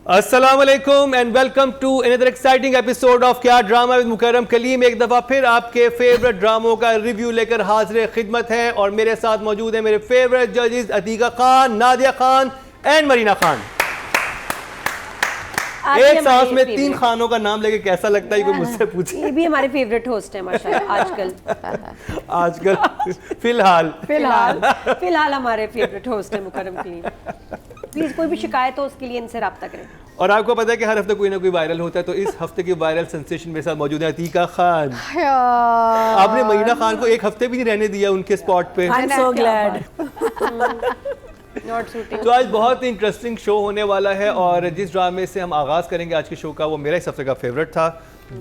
अस्सलाम वालेकुम and welcome to another exciting episode of Kya drama with Mukarram Kaleem. एक दफ़ा फिर आपके फेवरेट ड्रामों का रिव्यू लेकर हाजिर खिदमत है और मेरे साथ मौजूद है मेरे फेवरेट जजेस अतीका खान, नादिया खान एंड मरीना खान। एक सांस में 3 खानों का नाम लेके कैसा लगता है, कोई मुझसे पूछे? ये भी हमारे फेवरेट होस्ट है माशाल्लाह आजकल फिलहाल हमारे फेवरेट होस्ट है मुकर्रम कलीम। प्लीज कोई भी शिकायत हो उसके लिए इनसे रब्ता करें। और आपको पता है कि हर हफ्ते कोई ना कोई वायरल होता है, तो इस हफ्ते की वायरल सेंसेशन मेरे साथ मौजूद है अतीका खान। आपने मरीना खान को एक हफ्ते भी नहीं रहने दिया उनके स्पॉट पे। I'm so glad. तो आज बहुत ही इंटरेस्टिंग शो होने वाला है और जिस ड्रामे से हम आगाज़ करेंगे आज के शो का वो मेरा इस हफ्ते का फेवरेट था।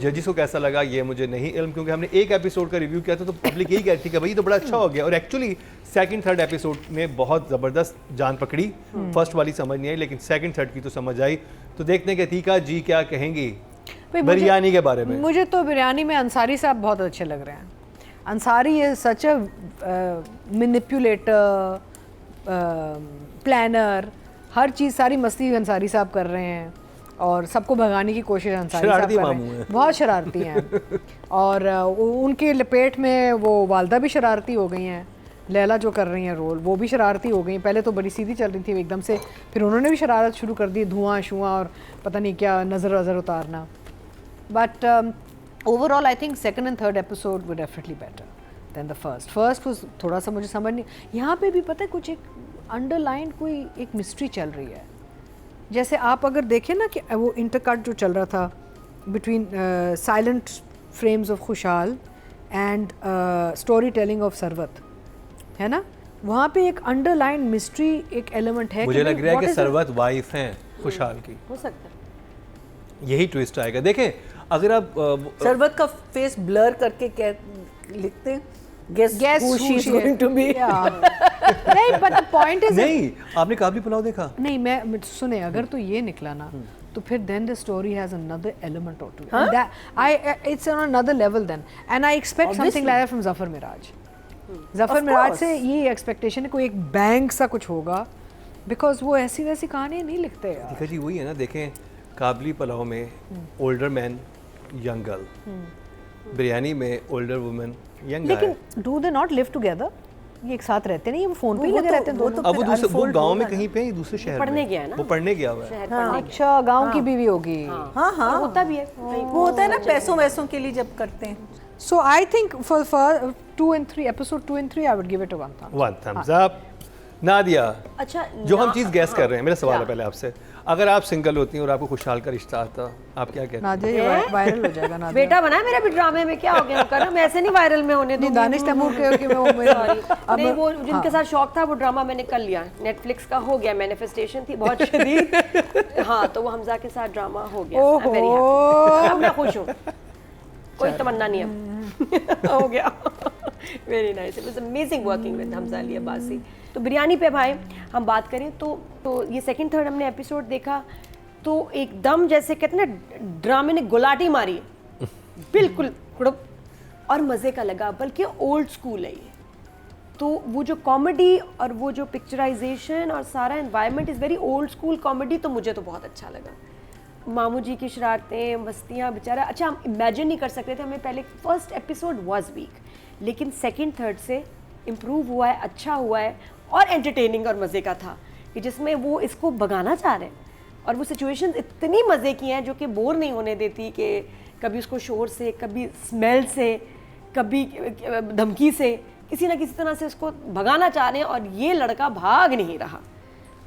जजिस को कैसा लगा ये मुझे नहीं इल्म, क्योंकि हमने एक एपिसोड का रिव्यू किया था तो पब्लिक यही कहती कि भाई तो बड़ा अच्छा हो गया, और एक्चुअली सेकंड थर्ड एपिसोड ने बहुत ज़बरदस्त जान पकड़ी। फर्स्ट वाली समझ नहीं आई लेकिन सेकंड थर्ड की तो समझ आई। तो देखते हैं कि अतीका जी क्या कहेंगी बिरयानी के बारे में। मुझे तो बिरयानी में अंसारी साहब बहुत अच्छे लग रहे हैं। Ansari is such a manipulator, planner, हर चीज़ सारी मस्ती अंसारी साहब कर रहे हैं और सबको भगाने की कोशिश अंसारी साहब कर रहे हैं। बहुत शरारती हैं और उनके लपेट में वो वालदा भी शरारती हो गई हैं। लैला जो कर रही हैं रोल वो भी शरारती हो गई। पहले तो बड़ी सीधी चल रही थी एकदम से, फिर उन्होंने भी शरारत शुरू कर दी, धुआं शुआं और पता नहीं क्या नज़र वज़र उतारना। But overall I think second and third episode were definitely better than the first. First was थोड़ा सा मुझे समझ नहीं, यहाँ पे भी पता है कुछ एक अंडरलाइन कोई एक मिस्ट्री चल रही है। जैसे आप अगर देखें ना कि वो इंटरकट जो चल रहा था बिटवीन साइलेंट फ्रेम्स ऑफ खुशहाल and story telling of Sarwat, है ना, वहाँ पे एक अंडरलाइन मिस्ट्री एक एलिमेंट है। मुझे लग रहा है कि सरवत वाइफ हैं खुशहाल की, हो सकता है यही ट्विस्ट आएगा। देखें अगर आप सरवत का फेस ब्लर करके क्या लिखते हैं, guess who she is going to be. नहीं, but the point is नहीं, आपने काबली पुलाव देखा? नहीं, मैं सुने अगर तो ये निकला ना तो फिर then the story has another element or two. That it's on another level then, and I expect something like that from Zafar Miraj. Zafar Miraj से ये एक्सपेक्टेशन है कोई एक बैंक सा कुछ होगा, बिकॉज वो ऐसी वैसी कहानी नहीं लिखते यार। देखा जी वही है ना, देखें काबली पुलाव में older man young girl, biryani में ओल्डर वुमन यंग गाय। लेकिन do they not live together? ये एक साथ रहते नहीं, वो फोन पे ही लगे रहते हैं दोनों। अब वो गांव में कहीं पे दूसरे शहर में पढ़ने गया है ना, वो पढ़ने गया हुआ है। अच्छा, गांव की बीवी होगी। हाँ होता भी है, वो होता है ना पैसों वैसों के लिए जब करते हैं। So I think for 2 and 3 episode 2 and 3 I would give it a 1 thumbs. 1 thumbs up. Nadia, अच्छा जो हम चीज़ गैस कर रहे हैं, मेरा सवाल है पहले आपसे, अगर आप सिंगल होती हैं और आपको खुशहाल का रिश्ता आता, आप क्या कहते हैं? नादिया ये वायरल हो जाएगा। नादिया बेटा बना है मेरा भी ड्रामे में, क्या हो गया मुकर्रम, मैं ऐसे नहीं वायरल में होने दूंगी। दानिश तैमूर के कि वो नहीं, वो जिनके साथ शौक था वो ड्रामा मैंने कर लिया, नेटफ्लिक्स का हो गया, मैनिफेस्टेशन थी बहुत शदीद। हाँ, तो वो हमजा के साथ ड्रामा हो गया, अब मैं खुश हूँ, कोई तमन्ना नहीं अब हो गया। Very nice, it was amazing working with Hamza Ali Abbasi. तो बिरयानी पे भाई हम बात करें तो ये सेकंड थर्ड हमने एपिसोड देखा तो एकदम जैसे कहते हैं ना ड्रामे ने गुलाटी मारी, बिल्कुल और मज़े का लगा, बल्कि ओल्ड स्कूल है ये। तो वो जो कॉमेडी और वो जो पिक्चराइजेशन और सारा environment is very old school comedy, तो मुझे तो बहुत अच्छा लगा। मामू जी की शरारतें, मस्तियाँ, बेचारा, अच्छा हम इमेजिन नहीं कर सकते थे, हमें पहले फर्स्ट एपिसोड वाज वीक, लेकिन सेकंड थर्ड से इम्प्रूव हुआ है, अच्छा हुआ है और एंटरटेनिंग और मज़े का था कि जिसमें वो इसको भगाना चाह रहे हैं और वो सिचुएशन इतनी मज़े की हैं जो कि बोर नहीं होने देती, कि कभी उसको शोर से, कभी स्मेल से, कभी धमकी से, किसी ना किसी तरह से उसको भगाना चाह रहे हैं और ये लड़का भाग नहीं रहा।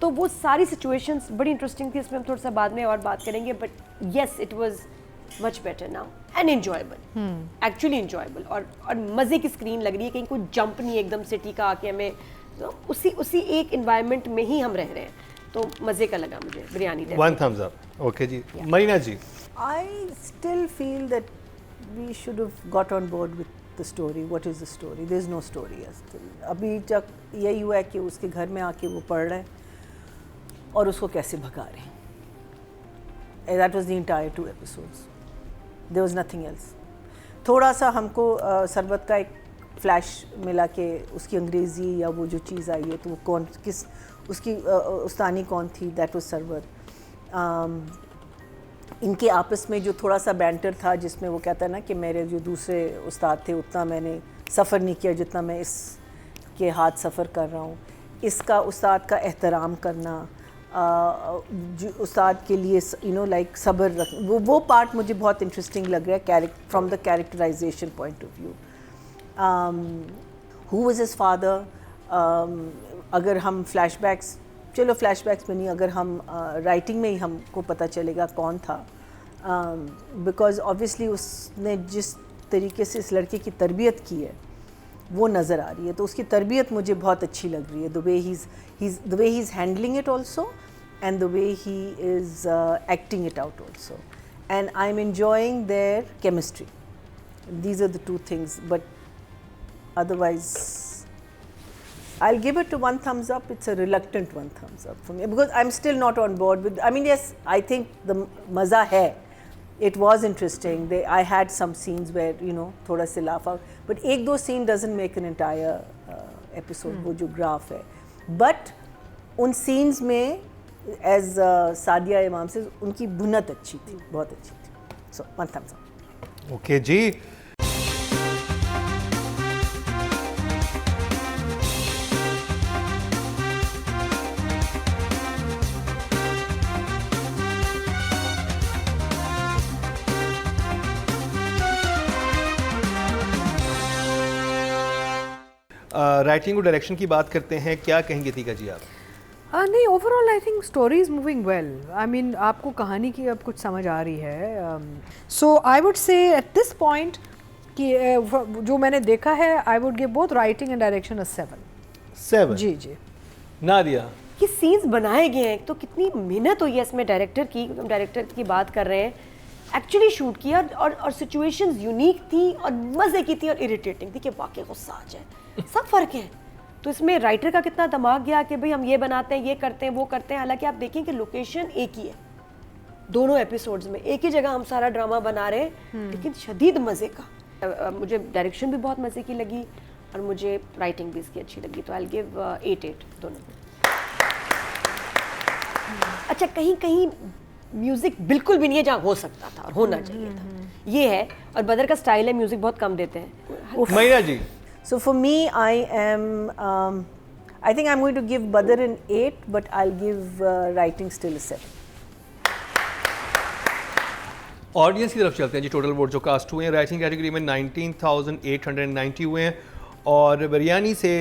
तो वो सारी सिचुएशंस बड़ी इंटरेस्टिंग थी, इसमें हम थोड़ा सा बाद में और बात करेंगे, but yes it was much better now and enjoyable, actually enjoyable और मज़े की स्क्रीन लग रही है, कहीं कोई जंप नहीं एकदम सिटी का आके हमें, तो उसी एक एनवायरनमेंट में ही हम रह रहे हैं, तो मज़े का लगा मुझे biryani. 1 thumbs up. Okay ji, Marina ji. I still feel that we should have got on board with the story. What is the story? There is no story still. अभी तक यही हुआ है कि उसके घर में आके वो पढ़ रहे हैं और उसको कैसे भगा रहे हैं। That was the entire 2 episodes. There was nothing else. थोड़ा सा हमको सरबत का एक फ्लैश मिला कि उसकी अंग्रेज़ी या वो जो चीज़ आई है तो वो कौन किस उसकी उस्तानी कौन थी, दैट वाज सरबत। इनके आपस में जो थोड़ा सा बैंटर था, जिसमें वो कहता है ना कि मेरे जो दूसरे उस्ताद थे उतना मैंने सफ़र नहीं किया जितना मैं इसके हाथ सफ़र कर रहा हूँ। इसका उस्ताद का एहतराम करना, जो उस्ताद के लिए लाइक सब्र रख, वो पार्ट मुझे बहुत इंटरेस्टिंग लग रहा है from the characterization point of view. Who was his father, अगर हम फ्लैशबैक्स, चलो फ्लैशबैक्स में नहीं, अगर हम राइटिंग में ही हमको पता चलेगा कौन था, बिकॉज ऑब्वियसली उसने जिस तरीके से इस लड़के की तरबियत की है वो नज़र आ रही है, तो उसकी तरबियत मुझे बहुत अच्छी लग रही है, the way he is handling it also and the way he is acting it out also, and I am enjoying their chemistry. These are the two things, but otherwise I'll give it to one thumbs up. It's a reluctant one thumbs up for me because I'm still not on board with, I mean, yes, I think the maza hai, it was interesting. I had some scenes where thoda se laugh out, but ek do scene doesn't make an entire episode. वो जो graph है, but उन scenes में as Sadia इमाम से उनकी बुनत अच्छी थी, बहुत अच्छी थी. So one thumbs up. Okay जी. राइटिंग और डायरेक्शन की बात करते हैं, क्या कहेंगे तीका जी आप? नहीं, overall I think story is moving well. I mean आपको कहानी की अब कुछ समझ आ रही है. So I would say at this point कि जो मैंने देखा है, I would give both writing and direction 7. जी जी. नादिया, ये सीन्स बनाए गए हैं, तो कितनी मेहनत हुई है इसमें डायरेक्टर की. हम डायरेक्टर की बात कर रहे हैं, एक्चुअली शूट किया और सिचुएशंस यूनिक थी और मज़े की थी और इरिटेटिंग थी कि वाकई गुस्सा आ जाए. सब फ़र्क है. तो इसमें राइटर का कितना दिमाग गया कि भाई हम ये बनाते हैं, ये करते हैं, वो करते हैं. हालांकि आप देखें कि लोकेशन एक ही है दोनों एपिसोड्स में, एक ही जगह हम सारा ड्रामा बना रहे हैं, लेकिन शदीद मज़े का. मुझे डायरेक्शन भी बहुत मज़े की लगी और मुझे राइटिंग भी इसकी अच्छी लगी. तो आई विल गिव 8 दोनों को. अच्छा, कहीं कहीं म्यूज़िक बिल्कुल भी नहीं है जहाँ हो सकता था और होना चाहिए था, ये है. और बदर का स्टाइल है, म्यूज़िक बहुत कम देते हैं. मैया जी. So for me, I think I'm going to give Badr an 8, but I'll give writing still a 7. Audience की तरफ चलते हैं जी. टोटल वोट जो कास्ट हुए हैं राइटिंग कैटेगरी में 19,890 हुए हैं और बिरयानी से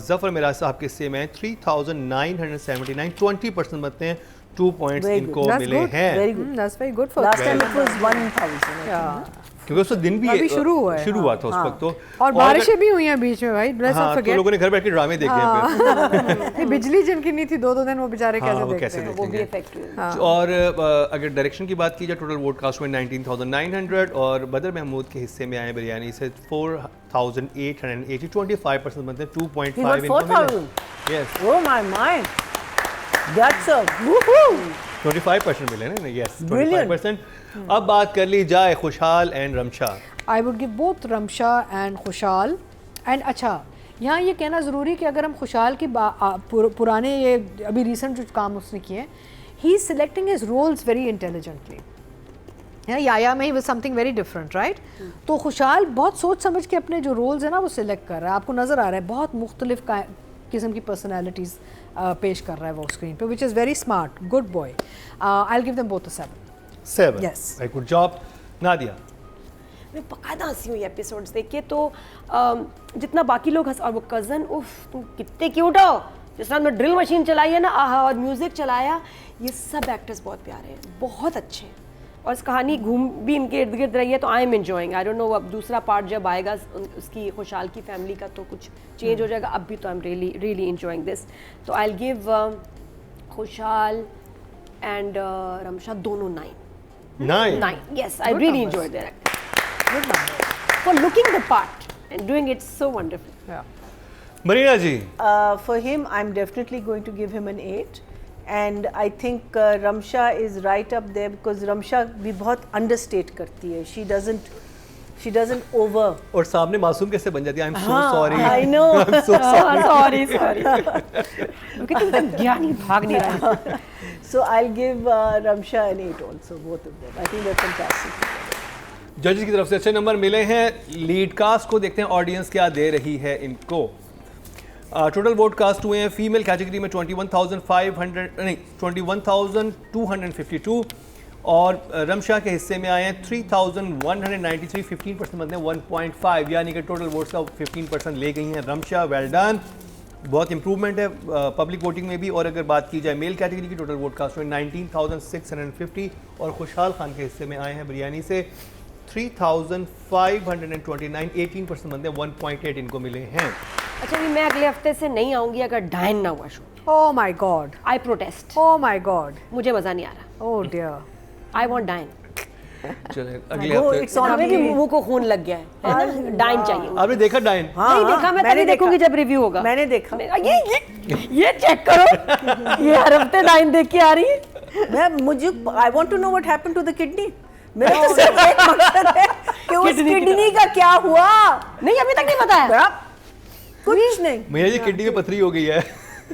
जफ़र मिराज साहब के हिस्से में 3,979, 20% बनते हैं. 2 पॉइंट्स इनको मिले हैं. Very good. That's very good for Last time it was 1,000. क्योंकि उस दिन भी अभी शुरू हुआ था उस वक्त. तो और बारिशें भी हुई हैं बीच में भाई. हाँ, तो लोगों ने घर बैठ के ड्रामे देखे हैं. बिजली जिनकी नहीं थी 2 दिन, वो बेचारे कैसे देखते हैं. वो भी इफेक्ट हुए. और अगर डायरेक्शन की बात की जाए, टोटल वोट कास्ट हुए 19,900 और बदर महमूद के हिस्से में आए बिरयानी से 4,880, 25% बनते हैं. 2.5 4,000. Yes. Oh my. That's a woohoo. 25% मिले ना. यस, 25%. अब बात कर ली जाए खुशहाल and Ramsha. I would give both Ramsha and खुशहाल. एंड अच्छा, यहाँ ये कहना ज़रूरी कि अगर हम खुशहाल की पुराने ये अभी रिसेंट जो काम उसने किए, he is selecting his roles very intelligently. याया में ही was something very different, right. तो खुशहाल बहुत सोच समझ के अपने जो रोल्स हैं ना वो सिलेक्ट कर रहा है. आपको नज़र आ रहा है बहुत मुख्तलिफ किस्म की पर्सनैलिटीज़ पेश कर रहा है वो स्क्रीन पे, which is very smart. Good boy. I will give them both a 7. Yes. Good job. Nadia. मैं बकायदा हंसी हुई एपिसोड्स देख के. तो जितना बाकी लोग हंस, और वो कज़न, उफ तुम कितने क्यूट हो, जिस तरह में ड्रिल मशीन चलाई है ना, आहा, और म्यूज़िक चलाया, ये सब एक्टर्स बहुत प्यारे हैं, बहुत अच्छे हैं. और इस कहानी घूम भी इनके इर्द गिर्द रही है, तो I am enjoying. I don't know अब दूसरा पार्ट जब आएगा उसकी खुशहाल की फैमिली का तो कुछ चेंज हो जाएगा. अब भी तो I am really enjoying this. तो आई विल गिव खुशहाल एंड रमशा दोनों 9. Yes, I really enjoyed their acting. Good number. For looking the part and doing it so wonderful. Yeah. Marina ji. For him, I'm definitely going to give him an 8. And I think Ramsha is right up there because Ramsha भी बहुत understate करती है. She doesn't She doesn't over. और सामने मासूम कैसे बन जाती है? I'm so हाँ, sorry. I know. I'm so sorry. Sorry कितनी तक ज्ञानी भाग नहीं रहा है। So I'll give Ramsha an 8 also, both of them. I think they're fantastic. जजेस की तरफ से अच्छे नंबर मिले हैं। लीड कास्ट को देखते हैं ऑडियंस क्या दे रही है इनको। टोटल वोट कास्ट हुए हैं फीमेल कैटेगरी में 21,252 और रमशा के हिस्से में आए हैं 3,193, 15% मतलब 1.5, यानी कि टोटल वोट्स का 15% ले गई हैं रमशा। वेल डन, बहुत इंप्रूवमेंट है पब्लिक वोटिंग में भी। और अगर बात की जाए मेल कैटेगरी की, टोटल वोट कास्ट हुए 19,650 और खुशहाल खान के हिस्से में आए हैं बिरयानी से 3,529, 18% बंदे 1.8 इनको मिले हैं। अच्छा भी मैं अगले हफ्ते से नहीं आऊंगी अगर डायन ना हुआ show. Oh my God. I protest. Oh my God. मुझे मजा नहीं आ रहा। Oh dear. आई वांट डायन। चले अगले Oh, हफ्ते। it's on हमें भी me. मुंह को खून लग गया है ना? डायन चाहिए। आपने देखा डायन? हाँ, नहीं देखा, मैं मैंने तभी देखूंगी देखा। जब रिव्यू होगा। मैंने देखा। ये चेक करो, ये हर हफ्ते डायन देख के आ रही है। मुझे I want to know what happened to the kidney. मेरा तो सिर्फ एक मकसद है कि उस किडनी का क्या हुआ। नहीं अभी तक नहीं पता है। कुछ नहीं। मेरा ये किडनी में पथरी हो गई है।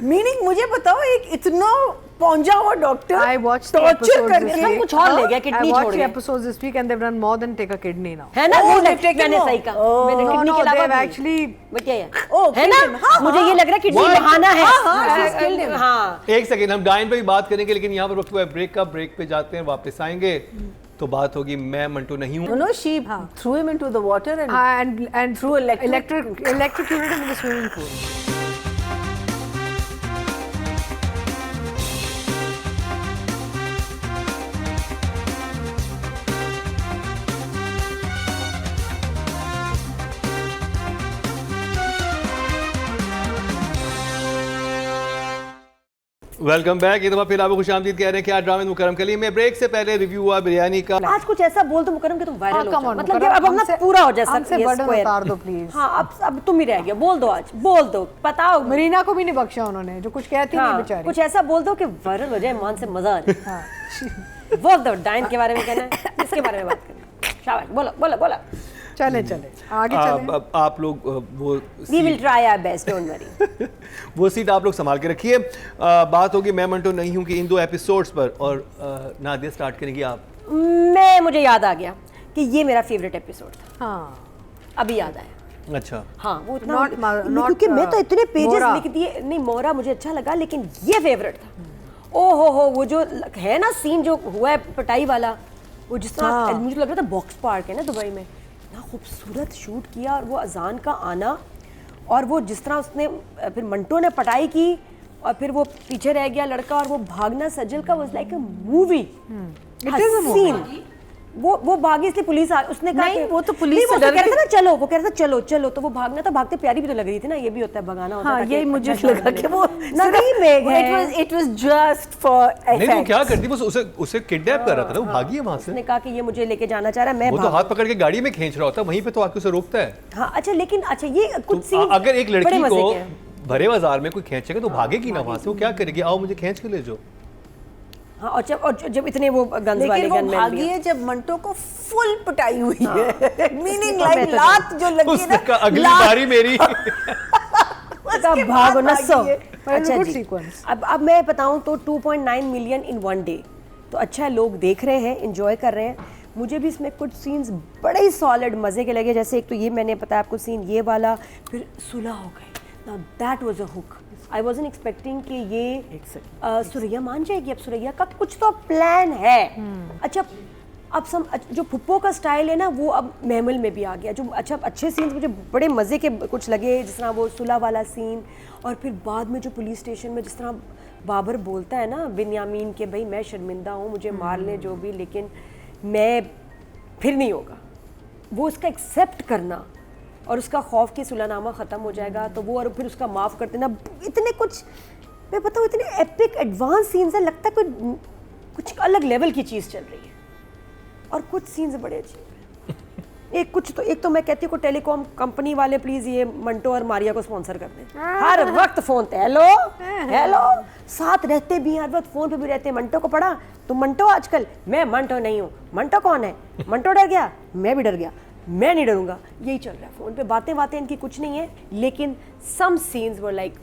मीनिंग मुझे बताओ, एक इतना पहुंचा हुआ doctor I watched the torture episodes करके this सब week. कुछ और ले गया, I किडनी छोड़ watched the गया। episodes this week and they've done more than take a kidney now. है ना? Oh, वो they've taken मैंने more. सही कहा। Oh. मैंने No, किडनी no, के अलावा they've भी- actually वो क्या है? Oh, है ना? killed him. हाँ, मुझे ये लग रहा है किडनी What? बहाना है। हाँ, she's killed him. हाँ। एक सेकेंड, हम डायन पे भी बात करेंगे, लेकिन यहाँ पर वक्त हुआ है ब्रेक का। ब्रेक पे जाते हैं, वापस आएंगे तो बात होगी मैं मंटो नहीं हूँ। No, she threw him into the water and and threw electrocuted him in the swimming pool. Welcome back. ये दफा फिर आपको खुशामदीद कह रहे हैं कि आज ड्रामे मुकरम के लिए मैं ब्रेक से पहले रिव्यू हुआ बिरयानी का। आज कुछ ऐसा बोल दो मुकरम कि तुम वायरल हो come जाओ। on, मतलब कि मुकरम, अब हम ना हमसे- पूरा हो जाए सब हमसे ये burden square। उतार दो, please। हाँ अब तुम ही रह गया। बोल दो आज, बोल दो, बताओ। मरीना को भी नहीं बख्शा उन्होंने, जो कुछ कहती नहीं हाँ, बेचारी। कुछ ऐसा बोल दो कि वायरल हो जाए, मान से मजा आ जाए। बोल दो, डायन के बारे में कहना है, इसके बारे में बात करनी है। शाबाश, बोलो बोलो बोलो। चले आगे चले। अब आप लोग वो We will try our best, don't worry। वो सीट आप लोग संभाल के रखिए। बात होगी मैं मंटो नहीं हूँ कि इन 2 एपिसोड्स पर। और नादिया स्टार्ट करेंगी आप। मुझे याद आ गया कि ये मेरा फेवरेट एपिसोड था। हाँ, अभी याद आया। अच्छा, हाँ वो इतना Not क्योंकि मैं तो इतने पेजेस मोरा। लिख दिए। नहीं मोरा मुझे अच्छा लगा, लेकिन ये फेवरेट था। ओ हो वो जो है ना सीन जो हुआ है पिटाई वाला, वो जिस तरह मुझे लग रहा था बॉक्स पार्क है ना दुबई में, इतना खूबसूरत शूट किया। और वो अजान का आना, और वो जिस तरह उसने फिर मंटो ने पटाई की और फिर वो पीछे रह गया लड़का, और वो भागना सजल का was like a movie. It is a movie. वो भागी इसलिए पुलिस आ, उसने कहा नहीं, कि वो तो पुलिस नहीं, वो से तो डर कह रहा था गई। ना चलो, वो कह रहा था चलो चलो, तो वो भागना था, भागते प्यारी भी तो लग रही थी ना। ये भी होता है भगाना होता है हाँ, ताकि यही मुझे अच्छा लगा शॉट कि वो नहीं मेघ है। it was just for नहीं तो effect. क्या करती, बस उसे किडनैप कर रहा था ना, वो भागी है वहां से। उसने कहा कि ये मुझे लेके जाना चाह रहा है, मैं वो तो भागूं। हाथ पकड़ के गाड़ी में खींच रहा होता, वहीं पे तो आके उसे रोकता है। हाँ अच्छा, लेकिन अच्छा ये कुछ तो सीन अगर एक बड़े लड़की मजे को के हैं। भरे बाजार में कोई खींचेगा तो भागेगी ना वहां से। वो क्या करेगी, आओ मुझे खींच के ले जाओ। हाँ और जब इतने वो गन्स वाले लेकिन वो गनमैन भागी भी हैं। है जब मंटो को फुल पिटाई हुई है। मीनिंग हाँ, लाइक मैं तो लात जो लगी उसने ना, कहा अगली लात बारी मेरी। उसका उसके भागो बाद नस्सो। भागी है। अच्छा good जी, sequence. अब मैं बताऊं तो 2.9 मिलियन इन 1 डे, तो अच्छा है, लोग देख रहे हैं, एंजॉय कर रहे हैं। मुझे भी इसमें कुछ सीन्स बड़े ही सॉलिड मज़े के लगे। जैसे एक तो ये मैंने बताया आपको सीन ये वाला, फिर सुलह हो गए। Now that was a hook. I wasn't expecting कि ये सुरैया मान जाएगी। अब सुरैया का कुछ तो प्लान है। अच्छा अब जो फुप्पो का स्टाइल है ना, वो अब महमल में भी आ गया। जो अच्छा अच्छे सीन्स मुझे बड़े मज़े के कुछ लगे, जिस तरह वो सुलह वाला सीन, और फिर बाद में जो पुलिस स्टेशन में जिस तरह बाबर बोलता है ना बिन्यामीन के, भाई मैं शर्मिंदा हूँ, मुझे मार ले जो भी, लेकिन मैं फिर नहीं होगा। वो उसका एक्सेप्ट करना और उसका खौफ कि सुलहनामा ख़त्म हो जाएगा तो वो, और फिर उसका माफ़ कर देना। इतने कुछ मैं बताऊँ, इतने एपिक एडवांस सीन्स है, लगता है कोई कुछ अलग लेवल की चीज़ चल रही है। और कुछ सीन्स बड़े अजीब हैं। एक तो मैं कहती हूँ टेलीकॉम कंपनी वाले प्लीज ये मंटो और मारिया को स्पॉन्सर कर दें। हर वक्त फोन पे हेलो हेलो, साथ रहते भी हैं, हर वक्त फोन पे भी रहते हैं। मंटो को पढ़ा, तुम मंटो आजकल, मैं मंटो नहीं हूँ। मंटो कौन है? मंटो डर गया, मैं भी डर गया। मैं नहीं डरूंगा, यही चल रहा है फोन पे, बातें बातें इनकी कुछ नहीं है, लेकिन some scenes were like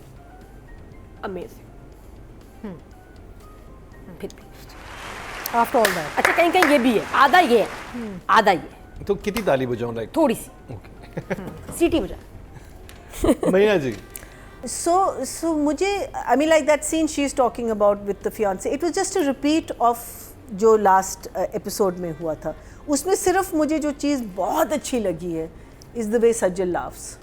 amazing. फिर भी आफ्टर ऑल दैट अच्छा कहीं कहीं ये भी है, आधा ये है, आधा ये है, तो कितनी ताली बजाऊं लाइक? थोड़ी सी सीटी बजा। महीना जी So मुझे I mean like that scene she is talking about with the fiance, it was just a repeat of जो लास्ट एपिसोड में हुआ था। उसमें सिर्फ मुझे जो चीज़ बहुत अच्छी लगी है is the way Sajal laughs.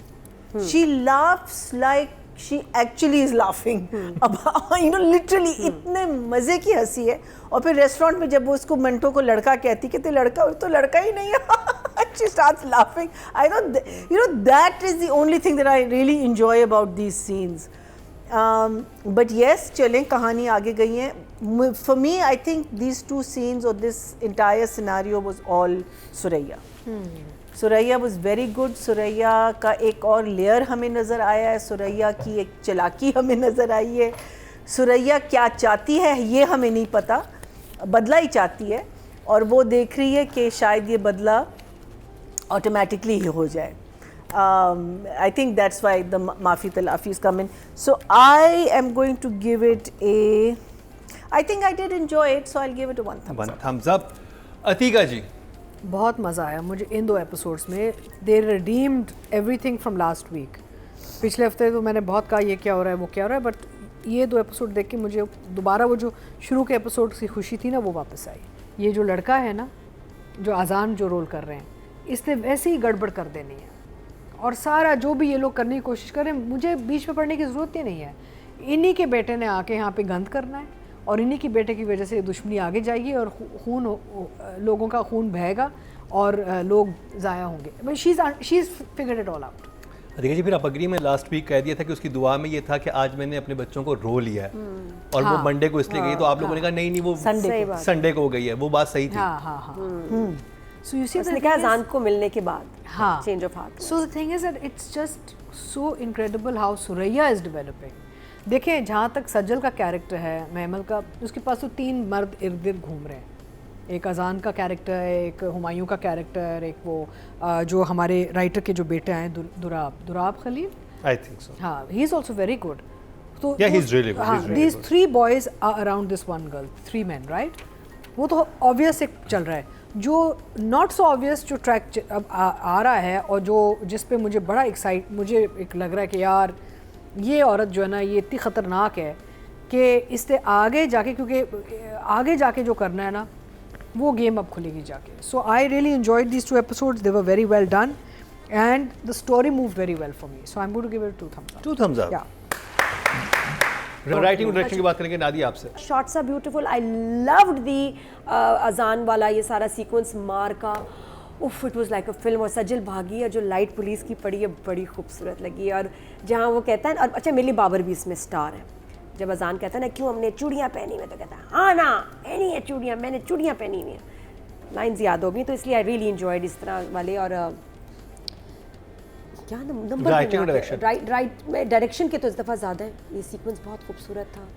She laughs like she actually is laughing. अब you know literally इतने मज़े की हंसी है। और फिर रेस्टोरेंट में जब वो उसको मंटो को लड़का कहती कि तो लड़का ही नहीं है। She starts laughing. I know you know that is the only thing that I really enjoy about these scenes. But yes, चलें कहानी आगे गई है। For me, I think these two scenes or this entire scenario was all Suraiya. Suraiya was very good. Suraiya का एक और layer हमें नज़र आया है, सुरैया की एक चालाकी हमें नज़र आई है। सुरैया क्या चाहती है ये हमें नहीं पता, बदला ही चाहती है और वो देख रही है कि शायद ये बदला automatically ही हो जाए। I think that's why the Maafi Talaafi is coming. So I am going to give it a, I think I did enjoy it, so I'll give it a one thumbs up. Atika जी बहुत मज़ा आया मुझे इन 2 episodes में। They redeemed everything from last week. पिछले हफ्ते तो मैंने बहुत कहा ये क्या हो रहा है वो क्या हो रहा है, बट ये 2 एपिसोड देख के मुझे दोबारा वो जो शुरू के एपिसोड की खुशी थी ना वो वापस आई। ये जो लड़का है ना जो अजान जो रोल कर रहे हैं इसने वैसे ही गड़बड़ कर देनी है और सारा जो भी ये लोग करने की कोशिश करें मुझे बीच में पड़ने की ज़रूरत ही नहीं है। इन्हीं के बेटे ने आके यहाँ पे गंद करना है और इन्हीं की बेटे की वजह से दुश्मनी आगे जाएगी और खून लोगों का खून बहेगा और लोग ज़ाया होंगे। She is figured it all out. Atika ji फिर आप अग्री में लास्ट वीक कह दिया था कि उसकी दुआ में ये था कि आज मैंने अपने बच्चों को रो लिया है और वो मंडे को इसलिए गई, तो आप लोगों ने कहा नहीं वो संडे को गई है। वो बात सही थी। So you see उसने कहा अजान को मिलने के बाद हाँ change of heart. So the thing is that it's just so incredible how Suraiya is developing. देखें जहाँ तक सज्जल का कैरेक्टर है महमल का, उसके पास तो 3 मर्द इर्द गिर्द घूम रहे हैं। एक अजान का कैरेक्टर है, एक हुमायूं का कैरेक्टर, एक वो जो हमारे राइटर के जो बेटे हैं Dorab Khalil, I think so. हाँ he is also very good. तो Yeah, he's really good. हाँ, He's really these good. 3 boys are around this one girl, 3 men, right? वो तो ऑब्वियस एक चल रहा है। जो नॉट सो ऑब्वियस जो ट्रैक अब आ रहा है और जो जिस पे मुझे बड़ा मुझे एक लग रहा है कि यार ये औरत जो है ना ये इतनी ख़तरनाक है कि इससे आगे जाके, क्योंकि आगे जाके जो करना है ना वो गेम अब खुलेगी जाके। So I really enjoyed these 2 episodes, they were very well done and the story move very well for me, so I am going to give it 2 thumbs up. 2 thumbs up. Yeah. Writing direction की बात करेंगे नादिया आपसे। Shots are beautiful. I loved the अजान वाला ये सारा sequence मार का, उफ it was like a film. और सज्जल भागी और जो लाइट पुलिस की पड़ी है बड़ी खूबसूरत लगी। और जहाँ वो कहता है, और अच्छा मिली बाबर भी इसमें स्टार है, जब अजान कहता है ना क्यों हमने चूड़ियाँ पहनी हुई, तो कहता है हाँ ना पहनी है चूड़ियाँ, मैंने चूड़ियाँ पहनी हुई हैं। लाइन्स याद हो गई तो इसलिए आई रियली एंजॉयड इस तरह वाले। और क्या नंबर राइट में डायरेक्शन के तो इस दफ़ा ज़्यादा है, ये सीक्वेंस बहुत खूबसूरत था।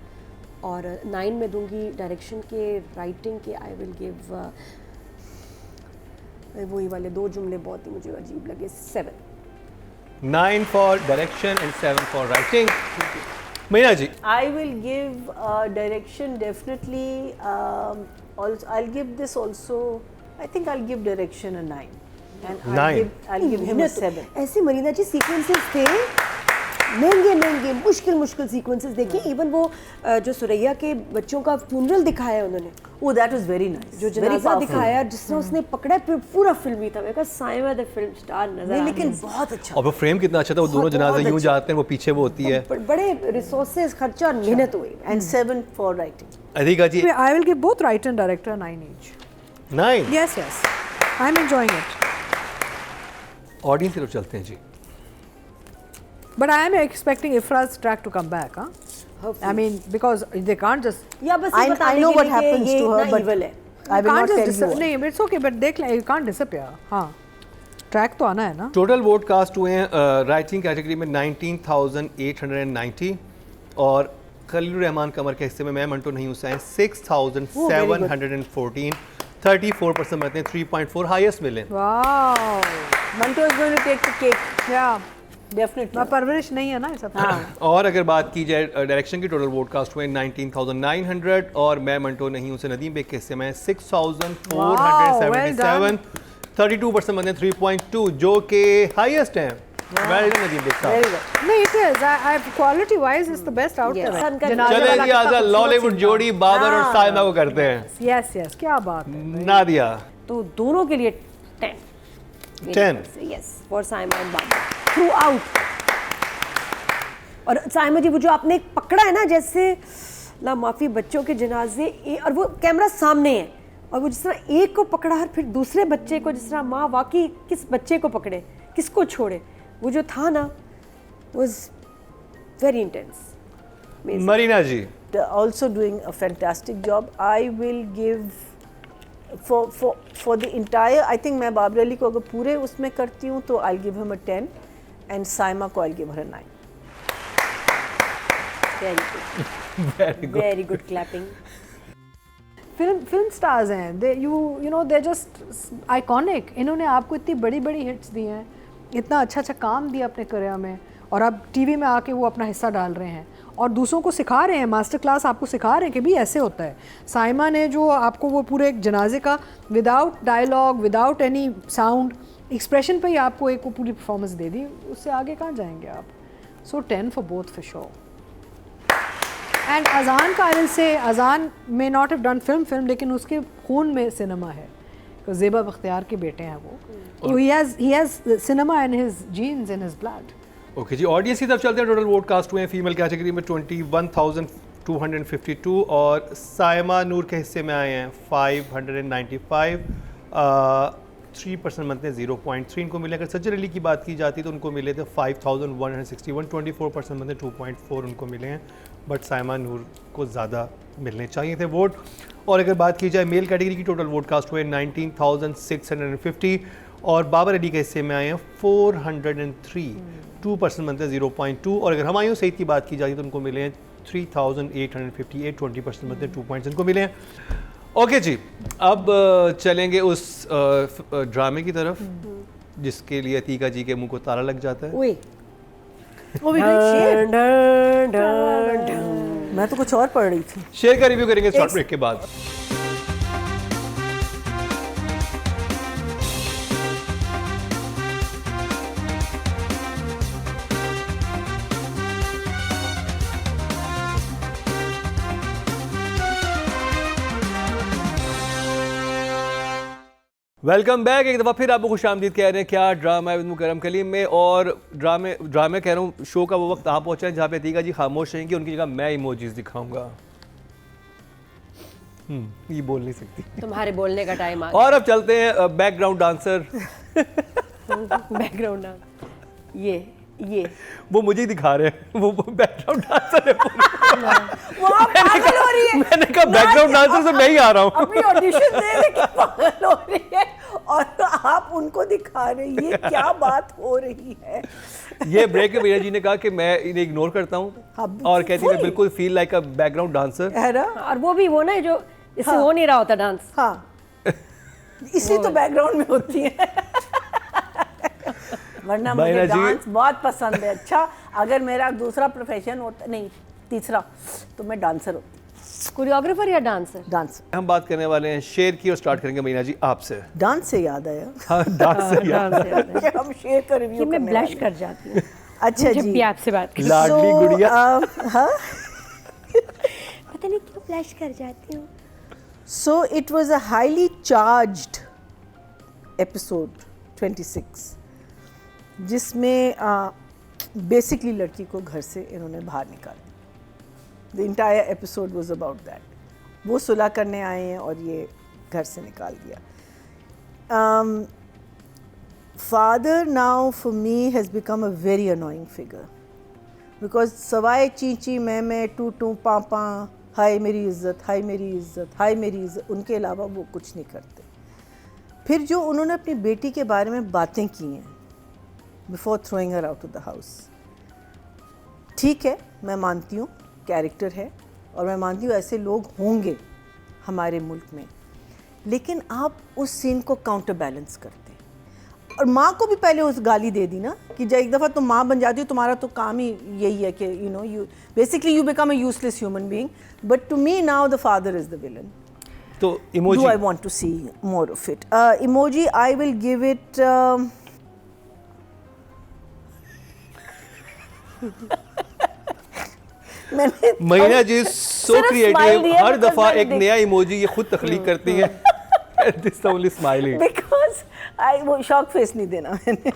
और 9 में दूंगी डायरेक्शन के, राइटिंग के आई विल गिव वही वाले 2 जुमले बहुत ही मुझे अजीब लगे, 7. 9 for direction and 7 for writing. Meena ji I will give direction definitely. Also, I'll give this also. I think I'll give direction a 9. And 9. I'll give him a 7. ऐसे मरीना जी सीक्वेंसेस थे महंगे मुश्किल सीक्वेंसेस। देखिए इवन वो जो सुरैया के बच्चों का फ्यूनरल दिखाया उन्होंने, Oh, that was very nice. जो जनाजा दिखाया जिसने उसने पकड़ा, पूरा फिल्मी था। मैं कहा साइमा द फिल्म स्टार नजर नहीं आ लेकिन रही। बहुत अच्छा। और वो फ्रेम कितना अच्छा था, वो दोनों जनाजे यूं जाते हैं, वो पीछे वो होती है। बड़े रिसोर्सेज खर्चा और मेहनत हुई। And 7 for writing. Ateeqa ji I will give both writer and director 9 each. 9। Yes, I'm enjoying it. Audience की तरफ चलते हैं जी। But I am expecting Ifra's track to come back, huh? Hopefully. I mean, because they can't just. या बस ये I बताने know के what लिए कि happens ये to her, इतना but evil है। I will not tell you. नहीं, it's okay, but देख ले, you can't disappear. हाँ, ट्रैक तो आना है ना. टोटल वोट कास्ट हुए हैं राइटिंग कैटेगरी में 19,890 और खलीलुर रहमान कमर के हिस्से में मैं मंटो नहीं हुसैन 6,714, 34% बनते हैं, 3.4 हाईएस्ट मिले। Wow. Manto is going to take the cake. या Definitely. परवरिश नहीं है ना सब। हाँ. और अगर बात की जाए डायरेक्शन की, टोटल वोट कास्ट हुए 19,900 और मैं मंटो नहीं हूँ से नदीम बेग के हिस्से में 6,477, 32% बनते 3.2 जो कि हाईएस्ट हैं। वेल डन नदीम बेग साहब। Very good. नहीं, it is. I quality wise is the best out Yes. there. सन का जनाजे चले वाला जी, कितना आजा खूबसूरत लॉलीवुड सीन था। जोड़ी बाबर और साइमा को करते हैं। Yes, yes, क्या बात है। नादिया तो दोनों के लिए 10 yes for Saima and Babar throughout. और साइमा जी वो जो आपने पकड़ा है ना, जैसे ला माफी बच्चों के जनाजे और वो कैमरा सामने है और वो जिस तरह एक को पकड़ा और फिर दूसरे बच्चे को, जिस तरह माँ वाकई किस बच्चे को पकड़े किसको छोड़े, वो जो था ना was very intense. Marina ji Also doing a fantastic job. I will give for the entire. I think मैं बाबर अली को अगर पूरे उसमें करती हूँ तो I'll give him a 10 and Saima को I'll give her a 9. Very good clapping. Film stars हैं, they you know they just iconic. इन्होंने आपको इतनी बड़ी बड़ी हिट्स दी हैं, इतना अच्छा अच्छा काम दिया अपने करियर में, और अब टीवी में आके वो अपना हिस्सा डाल रहे हैं और दूसरों को सिखा रहे हैं, मास्टर क्लास आपको सिखा रहे हैं कि भी ऐसे होता है। साइमा ने जो आपको वो पूरे एक जनाजे का without dialogue, without any sound expression पे ही आपको एक वो पूरी परफॉर्मेंस दे दी, उससे आगे कहाँ जाएंगे आप। सो 10 for both for sure. And अजान का आयल से, अजान में नॉट हैव डन फिल्म लेकिन उसके खून में सिनेमा है, ज़ेबा बख्तियार के बेटे हैं वो, तो ही has cinema in his genes, in his blood. Okay ji, audience की तरफ चलते हैं। टोटल वोट कास्ट हुए हैं फीमेल कैटेगरी में 21,252 और साइमा नूर के हिस्से में आए हैं 595, 3% बनते हैं 0.3 इनको मिले। अगर सज्जर अली की बात की जाती तो उनको मिले थे 5,161, 24% बनते 2.4 उनको मिले हैं, बट साइमा नूर को ज़्यादा मिलने चाहिए थे वोट। और अगर बात की जाए मेल कैटेगरी की, टोटल वोट कास्ट हुए 19,650 और बाबर अली के हिस्से में आए हैं 403, 2% बनते हैं 0.2। और अगर हुमायूं सईद की बात की जाए तो उनको मिले हैं 3,858, 20% बनते हैं 2 पॉइंट्स इनको मिले हैं। ओके जी, अब चलेंगे उस ड्रामे की तरफ जिसके लिए अतीका जी के मुंह को ताला लग जाता है। मैं तो कुछ और पढ़ रही थी। शेयर का रिव्यू करेंगे शॉर्ट ब्रेक के बाद। Welcome back. एक दफ़ा फिर आपको खुश आमदीद कह रहे हैं क्या ड्रामा है मुकरम कलीम में। और ड्रामे कह रहा हूँ, शो का वो वक्त आ पहुँचा है जहाँ पे अतीका जी खामोश रहेंगी, उनकी जगह मैं इमोजीज दिखाऊंगा। ये बोल नहीं सकती। तुम्हारे बोलने का टाइम आ और अब चलते हैं बैकग्राउंड डांसर। बैकग्राउंड ये वो मुझे ही दिखा रहे हैं, वो बैकग्राउंड डांसर है। वो आप पागल हो रही है। मैंने कहा बैकग्राउंड डांसर से मैं ही आ रहा हूँ। अपनी ऑडिशन दे रही कि पागल हो रही है और आप उनको दिखा रहे हैं, ये क्या बात हो रही है। ये ब्रेक में भैया जी ने कहा कि मैं इन्हें इग्नोर करता हूँ और कहती है बिल्कुल फील लाइक अ बैकग्राउंड डांसर है ना। और वो भी वो ना जो इससे हो नहीं रहा होता डांस। हाँ, इसलिए तो बैकग्राउंड में होती है। वरना मुझे डांस बहुत पसंद है। अच्छा, अगर मेरा दूसरा प्रोफेशन होता, नहीं तीसरा, तो मैं डांसर होती। कोरियोग्राफर या डांसर? डांसर। हम बात करने वाले हैं शेर की और स्टार्ट करेंगे मीना जी आपसे। डांस से याद आया। हाँ, डांस से याद कि हम शेर का रिव्यू मैं ब्लश कर जाती हूँ अच्छा जब जी, भी आपसे बात करती लाडली गुड़िया। हाँ, पता नहीं क्यों ब्लश कर जाती हूँ। So it was a highly charged episode 26 जिसमें बेसिकली लड़की को घर से इन्होंने बाहर निकाल दिया। The entire episode was about that. वो सुलह करने आए हैं और ये घर से निकाल दिया। Father now for me has become a very annoying figure because सवाए चींची मैं टू टू पापा, हाय मेरी इज़्ज़त, हाय मेरी इज़्ज़त, हाय मेरी इज़्ज़त, उनके अलावा वो कुछ नहीं करते। फिर जो उन्होंने अपनी बेटी के बारे में बातें की हैं before throwing her out of the house, ठीक है, मैं मानती हूँ कैरेक्टर है और मैं मानती हूँ ऐसे लोग होंगे हमारे मुल्क में, लेकिन आप उस सीन को काउंटर बैलेंस करते। और माँ को भी पहले उस गाली दे दी ना कि जब एक दफ़ा तुम माँ बन जाती हो तुम्हारा तो काम ही यही है कि you basically you become a useless human being, but to me now the father is the villain. तो emoji, Do I want to see more of it? Emoji, I will give it. मैंने महीना जी सो सिर्फ smile creative, दिया हर because दफा मैंने एक नया emoji ये खुद तख्लीक करती है. This only smiling. because वो शॉक फेस नहीं देना मैंने.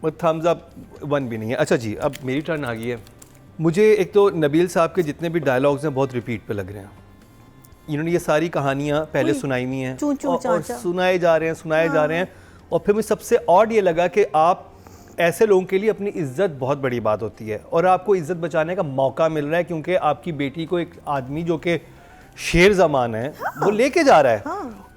वो थम्स अप 1 भी नहीं है. अच्छा जी, अब मेरी टर्न आ गई है. मुझे एक तो नबील साहब के जितने भी डायलॉग्स हैं बहुत रिपीट पे लग रहे हैं. इन्होंने ये सारी कहानियाँ पहले सुनाई हुई हैं चूं चूं और चाचा. सुनाए जा रहे हैं. और फिर मुझे सबसे ऑड ये लगा कि आप ऐसे लोगों के लिए अपनी इज्जत बहुत बड़ी बात होती है और आपको इज्जत बचाने का मौका मिल रहा है क्योंकि आपकी बेटी को एक आदमी जो कि शेर ज़मान है वो लेके जा रहा है.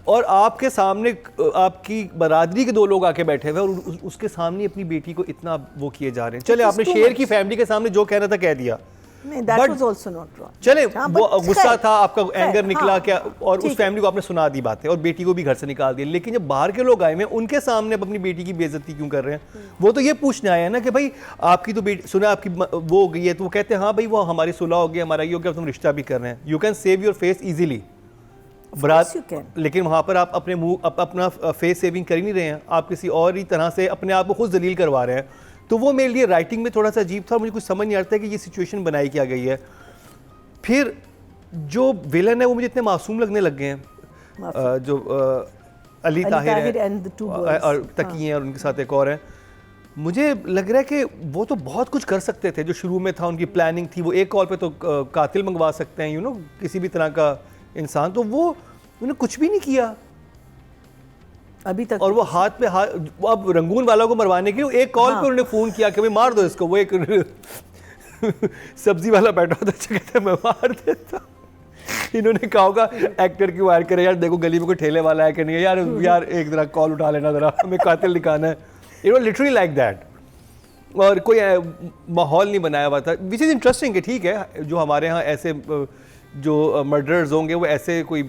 और आपके सामने आपकी बरादरी के 2 लोग आके बैठे हुए हैं और उसके सामने अपनी बेटी को इतना वो किए जा रहे हैं. चले आपने शेर की फैमिली के सामने जो कहना था कह दिया. नहीं, that was also not wrong. चले हाँ, वो but गुस्सा खैर, था आपका, एंगर निकला हाँ, क्या, और उस ठीक है. फैमिली को आपने सुना दी बातें और बेटी को भी घर से निकाल दिया. लेकिन जब बाहर के लोग आए हैं उनके सामने अपनी बेटी की बेइज्जती क्यों कर रहे हैं? वो तो ये पूछने आए हैं ना कि भाई आपकी तो बेटी सुना आपकी वो हो गई है, तो वो कहते हैं हाँ भाई वो हमारी सुलह हो गया, हमारा ये हो गया, तुम रिश्ता भी कर रहे हैं. You can save your face easily you can. लेकिन वहाँ पर आप अपने मुंह अपना फेस सेविंग कर ही नहीं रहे हैं, आप किसी और ही तरह से अपने आप को खुद जलील करवा रहे हैं. तो वो मेरे लिए राइटिंग में थोड़ा सा अजीब था. मुझे कुछ समझ नहीं आता कि ये सिचुएशन बनाई क्या गई है. फिर जो विलन है वो मुझे इतने मासूम लगने लग गए हैं. जो अली ताहिर है and the two boys. और तकी हैं और उनके साथ एक और है. मुझे लग रहा है कि वो तो बहुत कुछ कर सकते थे. जो शुरू में था उनकी प्लानिंग थी, वो एक कॉल पे तो कातिल मंगवा सकते हैं किसी भी तरह का इंसान. तो वो उन्होंने कुछ भी नहीं किया अभी तक. और वो हाथ पे हाथ, अब रंगून वालों को मरवाने के लिए एक कॉल पे उन्होंने फ़ोन किया कि भाई मार दो इसको. वो एक सब्जी वाला बैठा होता है, कहते मैं मार देता. इन्होंने कहा होगा एक्टर की वायर करे, यार देखो गली में कोई ठेले वाला है कि नहीं, यार एक जरा कॉल उठा लेना, जरा हमें कातिल दिखाना है. It was literally like that. और कोई माहौल नहीं बनाया हुआ था, विच इज़ इंटरेस्टिंग. कि ठीक है जो हमारे यहाँ ऐसे जो मर्डरर्स होंगे वो ऐसे कोई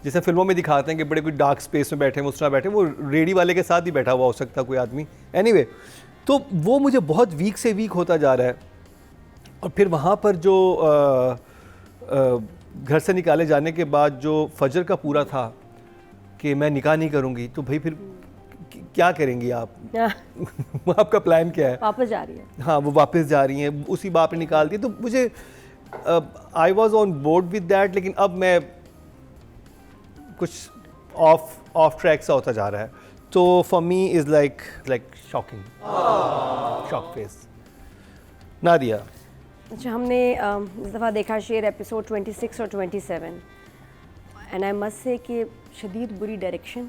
जैसे फिल्मों में दिखाते हैं कि बड़े कोई डार्क स्पेस में बैठे हैं, उस तरह बैठे, वो रेडी वाले के साथ ही बैठा हुआ हो सकता है कोई आदमी. एनीवे, तो वो मुझे बहुत वीक से वीक होता जा रहा है. और फिर वहाँ पर जो घर से निकाले जाने के बाद जो फजर का पूरा था कि मैं निकाह नहीं करूँगी, तो भाई फिर क्या करेंगी आप? आपका प्लान क्या है? वापस जा रही है. हाँ, वो वापस जा रही हैं, उसी बाप ने निकाल दी. तो मुझे I was on board with that. लेकिन अब मैं कुछ ऑफ ट्रैक सा होता जा रहा है. तो for me is like shocking, shock face. Nadia, अच्छा, हमने इस दफ़ा देखा शेर एपिसोड 26 और 27 एंड आई मस्ट से कि शदीद बुरी डायरेक्शन,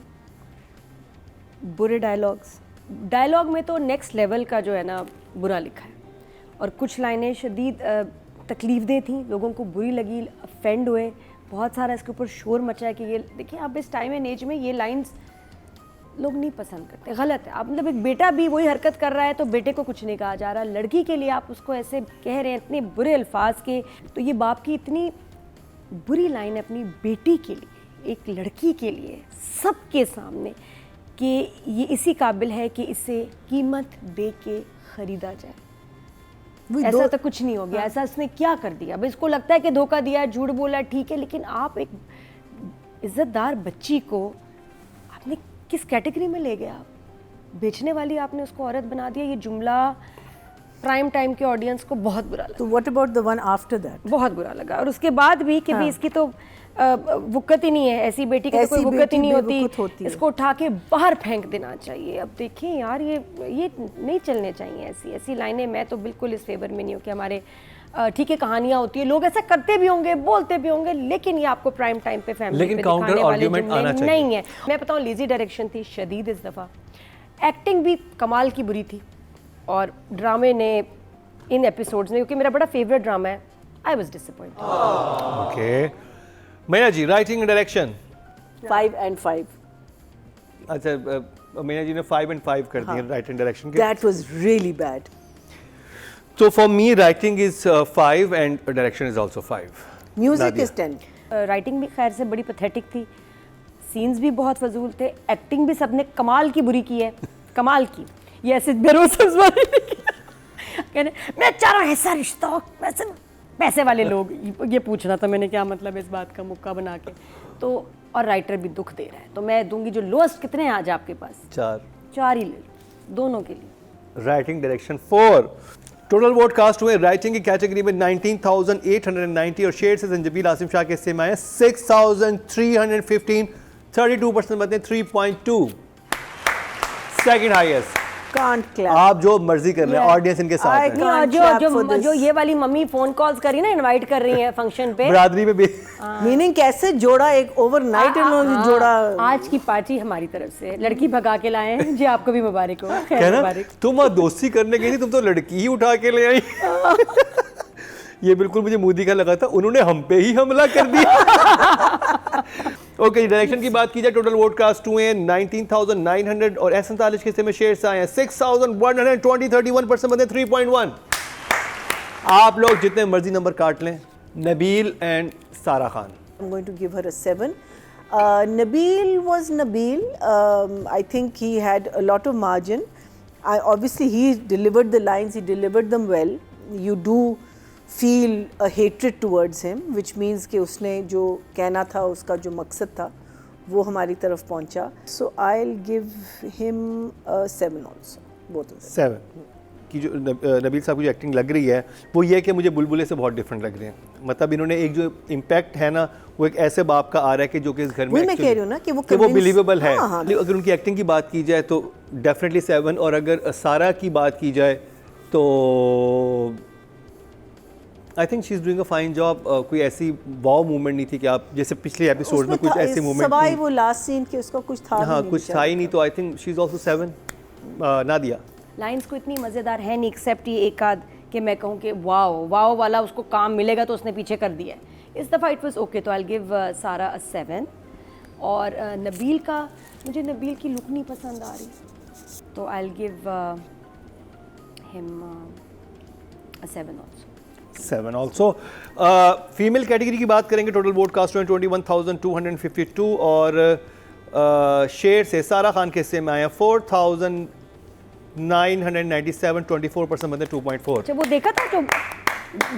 बुरे डायलॉग में तो नेक्स्ट लेवल का जो है ना बुरा लिखा है. और कुछ लाइनें शदीद तकलीफ़देह थी, लोगों को बुरी लगी, अफेंड हुए, बहुत सारा इसके ऊपर शोर मचा है कि ये देखिए आप इस टाइम एंड एज में ये लाइंस लोग नहीं पसंद करते. गलत है. आप मतलब एक बेटा भी वही हरकत कर रहा है तो बेटे को कुछ नहीं कहा जा रहा. लड़की के लिए आप उसको ऐसे कह रहे हैं इतने बुरे अल्फाज के. तो ये बाप की इतनी बुरी लाइन है अपनी बेटी के लिए, एक लड़की के लिए, सबके सामने, कि ये इसी काबिल है कि इसे कीमत दे के ख़रीदा जाए. ऐसा तो कुछ नहीं हो गया. ऐसा इसने क्या कर दिया? अब इसको लगता है कि धोखा दिया है, झूठ बोला, ठीक है, लेकिन आप एक इज्जतदार बच्ची को आपने किस कैटेगरी में ले गया? आप बेचने वाली आपने उसको औरत बना दिया. ये जुमला प्राइम टाइम के ऑडियंस को बहुत बुरा लगा. तो what about the one after that? बहुत बुरा लगा. और उसके बाद भी कि भाई इसकी तो वुकत ही नहीं है, ऐसी बेटी की तो कोई वुकत ही नहीं होती, इसको उठा के बाहर फेंक देना चाहिए. अब देखें यार, ये नहीं चलने चाहिए ऐसी लाइनें. मैं तो बिल्कुल इस फेवर में नहीं हूँ कि हमारे ठीक है कहानियाँ होती है, लोग ऐसा करते भी होंगे, बोलते भी होंगे, लेकिन ये आपको प्राइम टाइम पे फैमिली पे दिखाने वाले जुमले नहीं है. मैं बताऊँ, लेजी डायरेक्शन थी शदीद इस दफ़ा. एक्टिंग भी कमाल की बुरी थी और ड्रामे ने इन एपिसोड्स में, क्योंकि मेरा बड़ा फेवरेट ड्रामा है, आई वाज डिसअपॉइंटेड. ओके. मैया जी, राइटिंग एंड डायरेक्शन 5 and 5. अच्छा, मैया जी ने 5 and 5 कर दिए राइटिंग एंड डायरेक्शन के. That was really bad. So for me, writing is 5 and direction is also 5. Music is 10. Writing भी खैर से बड़ी पैथेटिक थी. सीन्स भी बहुत फजूल थे, एक्टिंग भी सबने कमाल की बुरी की है, कमाल की। ये ऐसे बेरोसब्स वाले कहने मैं चारों हिस्सा रिश्ता वैसे पैसे वाले लोग, ये पूछना था मैंने क्या मतलब है इस बात का मुक्का बना के। तो और राइटर भी दुख दे रहा है, तो मैं दूंगी जो लोएस्ट कितने हैं आज आपके पास? 4 ही ले लो दोनों के लिए। Writing direction 4। Total vote cast हुए राइटिंग की कैटेगरी में 19,890 और शेर से जंजबील आसिम शाह के हिस्से में आए 6,315, 32% बनते 3.2, सेकंड हाईएस्ट। Can't clap. आप जो मर्जी कर रहे हैं, ऑडियंस इनके साथ है। Can't clap for this. जो ये वाली मम्मी फोन कॉल्स करी ना, इनवाइट कर रही है फंक्शन पे, बरादरी में भी मीनिंग कैसे जोड़ा, एक ओवरनाइट इन्होंने जोड़ा। आज की पार्टी हमारी तरफ से, लड़की भगा के लाए हैं जी, आपको भी मुबारक हो। खैर कहना मुबारक। तुम आज दोस्ती करने गई थी, तुम तो लड़की ही उठा के ले आई। ये बिल्कुल मुझे मोदी का लगा था, उन्होंने हम पे ही हमला कर दिया। ओके, डायरेक्शन की बात की जाए, टोटल वोट कास्ट हुए 19,900 और S47 के हिस्से में शेयर से आए 6,120, 31% बनते 3.1। आप लोग जितने मर्जी नंबर काट लें। नबील एंड सारा Khan. I'm going to give her a 7. Nabil was Nabil. I think he had a lot of margin. Obviously, he delivered the lines. He delivered them well. You do feel a hatred towards him, which means कि उसने जो कहना था, उसका जो मकसद था, वो हमारी तरफ पहुंचा. So I'll give him a 7 also. Both of them. 7 की जो नबील साहब की जो एक्टिंग लग रही है वो ये कि मुझे बुलबुले से बहुत डिफरेंट लग रहे हैं। मतलब इन्होंने एक जो इम्पैक्ट है ना, वो एक ऐसे बाप का आ रहा है कि जो कि इस घर में, मैं कह रही हूँ ना कि वो बिलीवेबल है। हाँ, हाँ। अगर उनकी एक्टिंग की बात की जाए तो डेफिनेटली 7, और अगर सारा की बात की जाए तो I think she is doing a fine job. कोई ऐसी वाव मूवमेंट नहीं थी कि आप जैसे पिछले एपिसोड में कुछ ऐसी मूवमेंट सवाई वो लास्ट सीन के उसका कुछ था हाँ कुछ था ही नहीं, तो I think she is also 7। Nadia, lines को इतनी मज़ेदार है नहीं, एक्सेप्ट ये एक आध कि मैं कहूँ कि वाओ वाओ वाला उसको काम मिलेगा तो उसने पीछे कर दिया है। इस दफ़ा इट वाज ओके, तो आई गिव सारा अ 7। और नबील का, मुझे नबील की लुक नहीं पसंद आ रही, तो I give him a 7 also. 7 also. Female category की बात करेंगे, टोटल वोट कास्ट हुए 21,252 और शेर से सारा खान के हिस्से में आया 4,997, 24% बनते 2.4। अच्छा, वो देखा था जो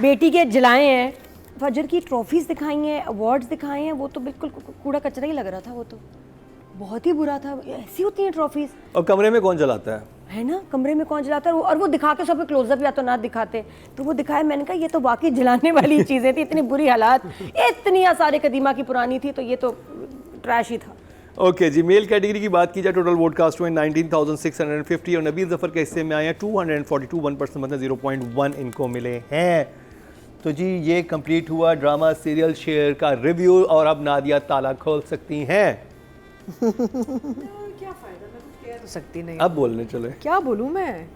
बेटी के जलाए हैं, फजर की ट्रॉफीज दिखाई हैं, अवार्ड्स दिखाए हैं, वो तो बिल्कुल कूड़ा कचरा ही लग रहा था, वो तो बहुत ही बुरा था। ऐसी होती हैं ट्रॉफीज। और कमरे में कौन जलाता है ना, कमरे में कौन जलाता है? और वो दिखा के सब क्लोजअप या तो ना दिखाते, तो वो दिखाया, मैंने कहा ये तो वाकई जलाने वाली चीज़ें थी, इतनी बुरी हालात, इतनी आसार कदीमा की पुरानी थी, तो ये तो ट्रैश ही था। ओके जी, मेल कैटेगरी की बात की जाए, टोटल वोट कास्ट हुए 19,650 और नबील जफर के हिस्से में आए 242, 1% मतलब 0.1 इनको मिले हैं। तो जी ये कंप्लीट हुआ ड्रामा सीरियल शेयर का रिव्यू, और अब नादिया ताला खोल सकती हैं। क्या फायदा, मैं कुछ कह तो सकती नहीं। अब बोलने चले, क्या बोलूं मैं,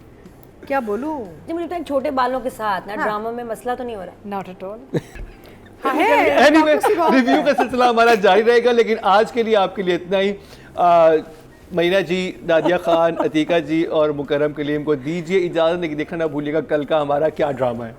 क्या बोलूं? जी मुझे लगता है छोटे बालों के साथ ना ड्रामा में मसला तो नहीं हो रहा। Not at all. Anyway review का सिलसिला हमारा जारी रहेगा, लेकिन आज के लिए आपके लिए इतना ही। मरीना जी, नादिया खान, अतीका जी और मुकर्रम कलीम को दीजिए इजाज़त, लेकिन देखना ना भूलिएगा कल का हमारा क्या ड्रामा है।